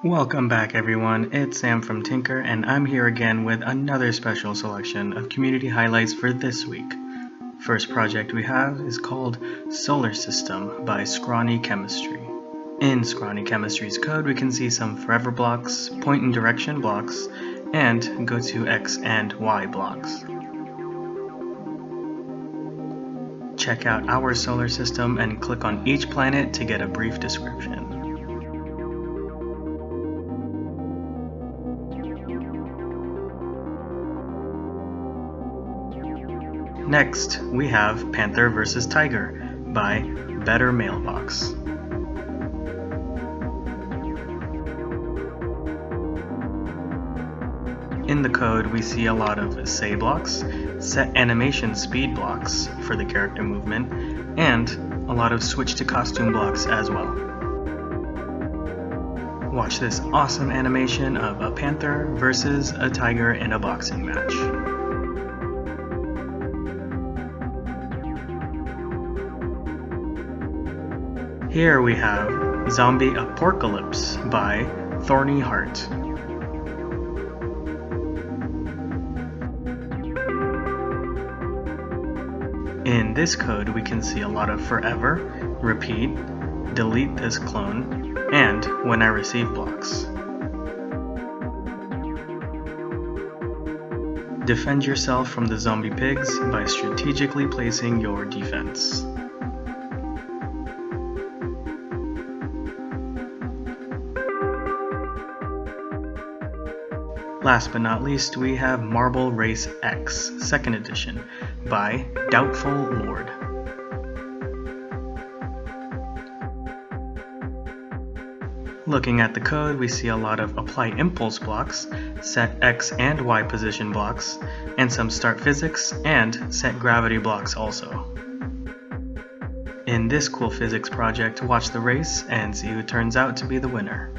Welcome back everyone, it's Sam from Tynker and I'm here again with another special selection of community highlights for this week. First project we have is called Solar System by Scrawny Chemistry. In Scrawny Chemistry's code we can see some forever blocks, point and direction blocks, and go to X and Y blocks. Check out our solar system and click on each planet to get a brief description. Next, we have Panther vs. Tiger by Better Mailbox. In the code, we see a lot of say blocks, set animation speed blocks for the character movement, and a lot of switch to costume blocks as well. Watch this awesome animation of a panther versus a tiger in a boxing match. Here we have Zombie aPORKalypse by Thorny Heart. In this code we can see a lot of forever, repeat, delete this clone, and when I receive blocks. Defend yourself from the zombie pigs by strategically placing your defense. Last but not least, we have Marble Race X, 2nd edition, by Doubtful Lord. Looking at the code, we see a lot of apply impulse blocks, set X and Y position blocks, and some start physics and set gravity blocks also. In this cool physics project, watch the race and see who turns out to be the winner.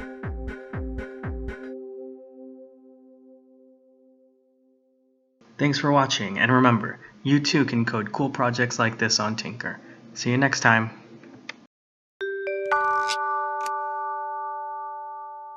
Thanks for watching, and remember, you too can code cool projects like this on Tynker. See you next time!